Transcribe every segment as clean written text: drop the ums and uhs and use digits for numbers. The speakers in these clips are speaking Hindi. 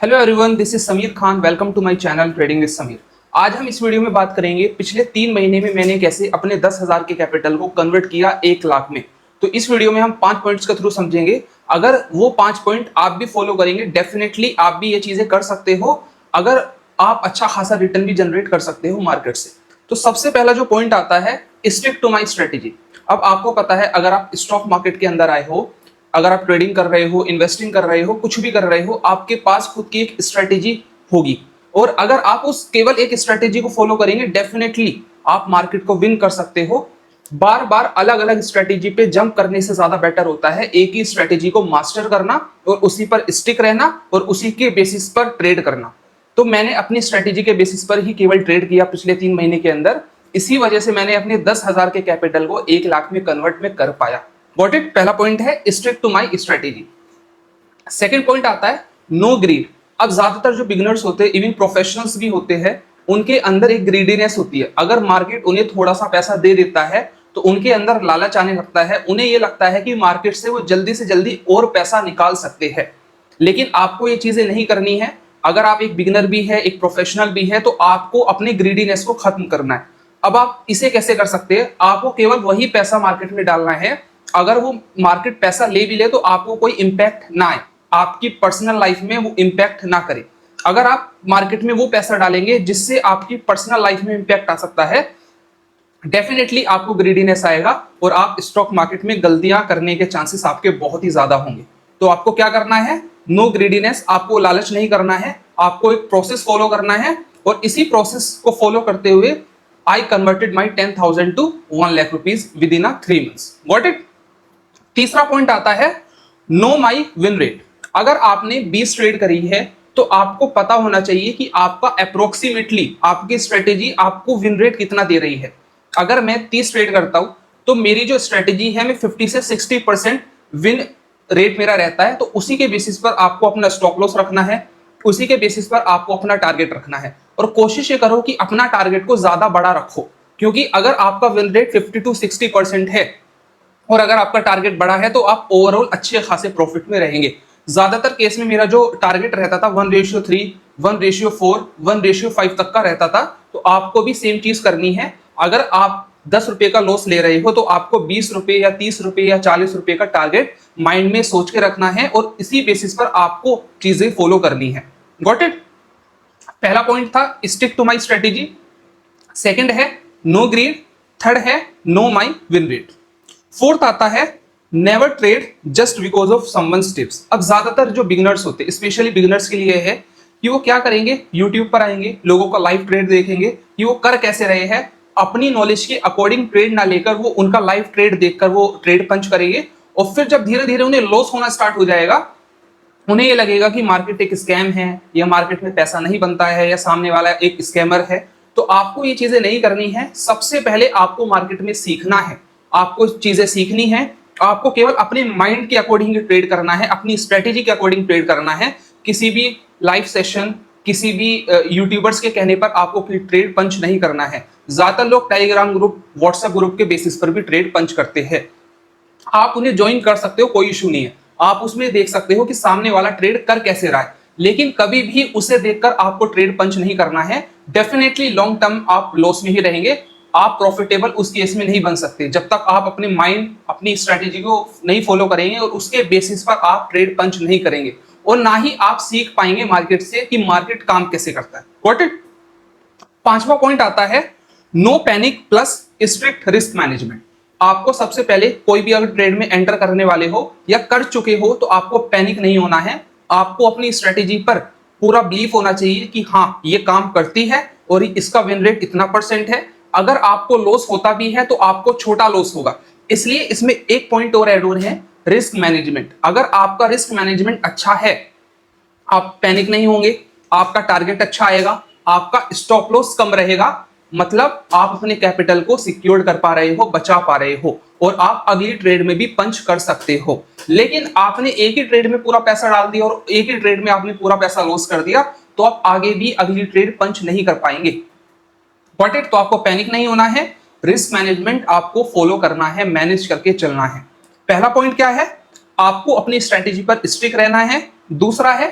Hello everyone, this is Sameer Khan. Welcome to my channel trading with Sameer. आज हम इस वीडियो में बात करेंगे पिछले 3 महीने में मैंने कैसे अपने 10,000 के कैपिटल को कन्वर्ट किया 1 लाख में। तो इस वीडियो में हम 5 पॉइंट्स के थ्रू समझेंगे। अगर वो 5 पॉइंट आप भी फॉलो करेंगे, डेफिनेटली आप भी ये चीजें कर सकते हो। अगर आप अच्छा खासा रिटर्न भी जनरेट कर सकते हो मार्केट से। तो सबसे पहला जो पॉइंट आता है, स्टिक टू माई स्ट्रेटेजी। अब आपको पता है, अगर आप स्टॉक मार्केट के अंदर आए हो, अगर आप ट्रेडिंग कर रहे हो, इन्वेस्टिंग कर रहे हो, कुछ भी कर रहे हो, आपके पास खुद की एक स्ट्रेटेजी होगी। और अगर आप उस केवल एक स्ट्रेटेजी को फॉलो करेंगे, डेफिनेटली आप मार्केट को विन कर सकते हो। बार बार अलग अलग स्ट्रेटेजी पे जंप करने से ज्यादा बेटर होता है एक ही स्ट्रेटेजी को मास्टर करना और उसी पर स्टिक रहना और उसी के बेसिस पर ट्रेड करना। तो मैंने अपनी स्ट्रेटेजी के बेसिस पर ही केवल ट्रेड किया पिछले 3 महीने के अंदर। इसी वजह से मैंने अपने 10,000 के कैपिटल को 1 लाख में कन्वर्ट में कर पाया। Got it? पहला पॉइंट है stick to my strategy. Second point आता है नो ग्रीड। अब ज्यादातर जो बिगिनर्स होते हैं, इवन प्रोफेशनल्स भी होते हैं, उनके अंदर एक ग्रीडीनेस होती है। अगर मार्केट उन्हें थोड़ा सा पैसा दे देता है तो उनके अंदर लालच आने लगता है। उन्हें यह लगता है कि मार्केट से वो जल्दी से जल्दी और पैसा निकाल सकते हैं। लेकिन आपको ये चीजें नहीं करनी है। अगर आप एक बिगिनर भी है, एक प्रोफेशनल भी है, तो आपको अपनी ग्रीडीनेस को खत्म करना है। अब आप इसे कैसे कर सकते हैं? आपको केवल वही पैसा मार्केट में डालना है, अगर वो मार्केट पैसा ले भी ले तो आपको कोई इंपैक्ट ना आए, आपकी पर्सनल लाइफ में वो इंपैक्ट ना करे। अगर आप मार्केट में वो पैसा डालेंगे जिससे आपकी पर्सनल लाइफ में इंपैक्ट आ सकता है, डेफिनेटली आपको ग्रीडीनेस आएगा और आप स्टॉक मार्केट में गलतियां करने के चांसेस आपके बहुत ही ज्यादा होंगे। तो आपको क्या करना है? No greediness. आपको लालच नहीं करना है, आपको एक प्रोसेस फॉलो करना है और इसी प्रोसेस को फॉलो करते हुए I converted my 10,000 to 1 lakh rupees within 3 months। Got it? तीसरा पॉइंट आता है नो माई विन रेट। अगर आपने 20 ट्रेड करी है तो आपको पता होना चाहिए कि आपका अप्रोक्सीमेटली आपकी स्ट्रेटेजी आपको विन रेट कितना दे रही है। अगर मैं 30 ट्रेड करता हूं तो मेरी जो स्ट्रेटेजी है, मैं 50 से 60% विन रेट मेरा रहता है। तो उसी के बेसिस पर आपको अपना स्टॉप लॉस रखना है, उसी के बेसिस पर आपको अपना टारगेट रखना है और कोशिश ये करो कि अपना टारगेट को ज्यादा बड़ा रखो। क्योंकि अगर आपका विन रेट 50 to 60% है और अगर आपका टारगेट बड़ा है तो आप ओवरऑल अच्छे खासे प्रॉफिट में रहेंगे। ज्यादातर केस में मेरा जो टारगेट रहता था 1:3, 1:4, 1:5 तक का रहता था। तो आपको भी सेम चीज करनी है। अगर आप 10 रुपए का लॉस ले रहे हो तो आपको 20 रुपए या 30 रुपए या 40 रुपए का टारगेट माइंड में सोच के रखना है और इसी बेसिस पर आपको चीजें फॉलो करनी है। Got it? पहला पॉइंट था stick to my strategy, second है नो ग्रीड, थर्ड है know my win rate, fourth आता है never trade just because of someone's tips. अब ज्यादातर जो बिगिनर्स होते हैं, स्पेशली बिगिनर्स के लिए है कि वो क्या करेंगे, यूट्यूब पर आएंगे, लोगों का लाइव ट्रेड देखेंगे कि वो कर कैसे रहे हैं, अपनी नॉलेज के अकॉर्डिंग ट्रेड ना लेकर वो उनका लाइव ट्रेड देखकर वो ट्रेड पंच करेंगे और फिर जब धीरे धीरे उन्हें लॉस होना स्टार्ट हो जाएगा, उन्हें ये लगेगा कि मार्केट एक स्कैम है या मार्केट में पैसा नहीं बनता है या सामने वाला एक स्कैमर है। तो आपको ये चीजें नहीं करनी है। सबसे पहले आपको मार्केट में सीखना है, आपको चीजें सीखनी है। आपको केवल अपने माइंड के अकॉर्डिंग ट्रेड करना है, अपनी स्ट्रेटेजी के अकॉर्डिंग ट्रेड करना है। किसी भी लाइव सेशन, किसी भी यूट्यूबर्स के कहने पर आपको ट्रेड पंच नहीं करना है। ज्यादातर लोग टेलीग्राम ग्रुप, व्हाट्सएप ग्रुप के बेसिस पर भी ट्रेड पंच करते हैं। आप उन्हें ज्वाइन कर सकते हो, कोई इशू नहीं है। आप उसमें देख सकते हो कि सामने वाला ट्रेड कर कैसे रहा है, लेकिन कभी भी उसे देखकर आपको ट्रेड पंच नहीं करना है। डेफिनेटली लॉन्ग टर्म आप लॉस में ही रहेंगे। आप प्रॉफिटेबल उस केस में नहीं बन सकते जब तक आप अपने माइंड, अपनी स्ट्रेटेजी को नहीं फॉलो करेंगे और उसके बेसिस पर आप ट्रेड पंच नहीं करेंगे और ना ही आप सीख पाएंगे मार्केट से कि मार्केट काम कैसे करता है। Got it? पांचवा पॉइंट आता है no panic plus strict risk management. आपको सबसे पहले कोई भी अगर ट्रेड में एंटर करने वाले हो या कर चुके हो तो आपको पैनिक नहीं होना है। आपको अपनी स्ट्रेटेजी पर पूरा बिलीफ होना चाहिए कि हाँ, ये काम करती है और इसका विन रेट इतना % है। अगर आपको लॉस होता भी है तो आपको छोटा लॉस होगा। इसलिए इसमें एक पॉइंट और ऐड ऑन है, रिस्क मैनेजमेंट। अगर आपका रिस्क मैनेजमेंट अच्छा है, आप पैनिक नहीं होंगे, आपका टारगेट अच्छा आएगा, आपका स्टॉप लॉस कम रहेगा, मतलब आप अपने कैपिटल को सिक्योर कर पा रहे हो, बचा पा रहे हो और आप अगली ट्रेड में भी पंच कर सकते हो। लेकिन आपने एक ही ट्रेड में पूरा पैसा डाल दिया और एक ही ट्रेड में आपने पूरा पैसा लॉस कर दिया तो आप आगे भी अगली ट्रेड पंच नहीं कर पाएंगे। Got it? तो आपको पैनिक नहीं होना है, रिस्क मैनेजमेंट आपको फॉलो करना है, मैनेज करके चलना है। पहला पॉइंट क्या है? आपको अपनी स्ट्रेटेजी पर स्टिक रहना है। दूसरा है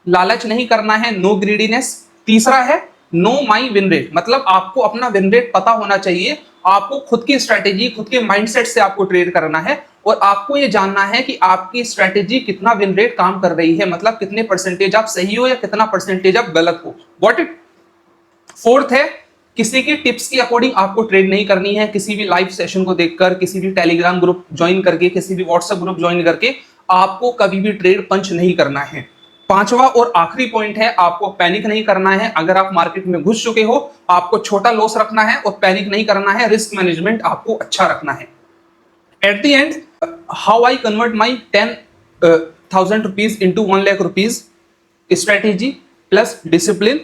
लालच नहीं करना है, नो ग्रीडीनेस। तीसरा है नो माई विन रेट, मतलब आपको अपना विन रेट पता होना चाहिए। आपको खुद की स्ट्रेटेजी, खुद के माइंडसेट से आपको ट्रेड करना है और आपको ये जानना है कि आपकी स्ट्रेटेजी कितना विन रेट काम कर रही है, मतलब कितने परसेंटेज आप सही हो या कितना परसेंटेज आप गलत हो। Got it. फोर्थ है किसी की टिप्स के अकॉर्डिंग आपको ट्रेड नहीं करनी है। किसी भी लाइव सेशन को देखकर, किसी भी टेलीग्राम ग्रुप ज्वाइन करके, किसी भी व्हाट्सएप ग्रुप ज्वाइन करके आपको कभी भी ट्रेड पंच नहीं करना है। पांचवा और आखिरी पॉइंट है, आपको पैनिक नहीं करना है। अगर आप मार्केट में घुस चुके हो, आपको छोटा लॉस रखना है और पैनिक नहीं करना है। रिस्क मैनेजमेंट आपको अच्छा रखना है। At the end, how I convert my 10,000 rupees into 1 lakh rupees, strategy plus discipline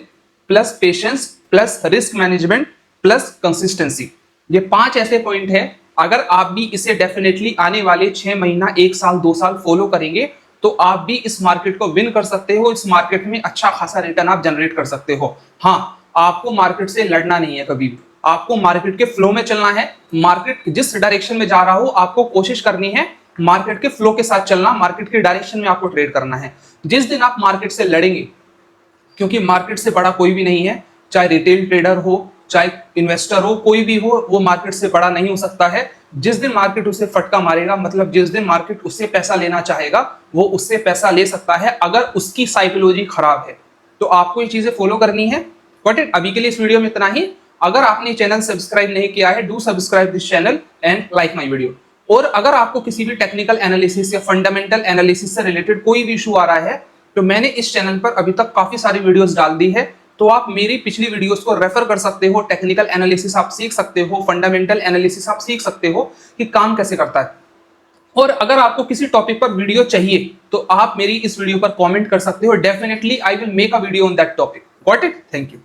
plus patience plus risk management plus consistency. ये 5 ऐसे पॉइंट है, अगर आप भी इसे डेफिनेटली आने वाले 6 महीना, 1 साल, 2 साल फॉलो करेंगे तो आप भी इस मार्केट को विन कर सकते हो। इस मार्केट में अच्छा खासा रिटर्न आप जनरेट कर सकते हो। हाँ, आपको मार्केट से लड़ना नहीं है कभी भी, आपको मार्केट के फ्लो में चलना है। मार्केट जिस डायरेक्शन में जा रहा हो, आपको कोशिश करनी है मार्केट के फ्लो के साथ चलना, मार्केट के डायरेक्शन में आपको ट्रेड करना है। जिस दिन आप मार्केट से लड़ेंगे, क्योंकि मार्केट से बड़ा कोई भी नहीं है, चाहे रिटेल ट्रेडर हो, चाहे इन्वेस्टर हो, कोई भी हो, वो मार्केट से बड़ा नहीं हो सकता है। जिस दिन मार्केट उसे फटका मारेगा, मतलब जिस दिन मार्केट उससे पैसा लेना चाहेगा, वो उससे पैसा ले सकता है अगर उसकी साइकोलॉजी खराब है। तो आपको ये चीजें फॉलो करनी है। बट अभी के लिए इस वीडियो में इतना ही। अगर आपने चैनल सब्सक्राइब नहीं किया है, do subscribe this channel and like my video. और अगर आपको किसी भी टेक्निकल एनालिसिस या फंडामेंटल एनालिसिस से रिलेटेड कोई भी इशू आ रहा है, तो मैंने इस चैनल पर अभी तक काफी सारी वीडियोस डाल दी है, तो आप मेरी पिछली वीडियोस को रेफर कर सकते हो। टेक्निकल एनालिसिस आप सीख सकते हो, फंडामेंटल एनालिसिस आप सीख सकते हो कि काम कैसे करता है। और अगर आपको किसी टॉपिक पर वीडियो चाहिए तो आप मेरी इस वीडियो पर कमेंट कर सकते हो। Definitely I will make a video on that topic. Got it? Thank you.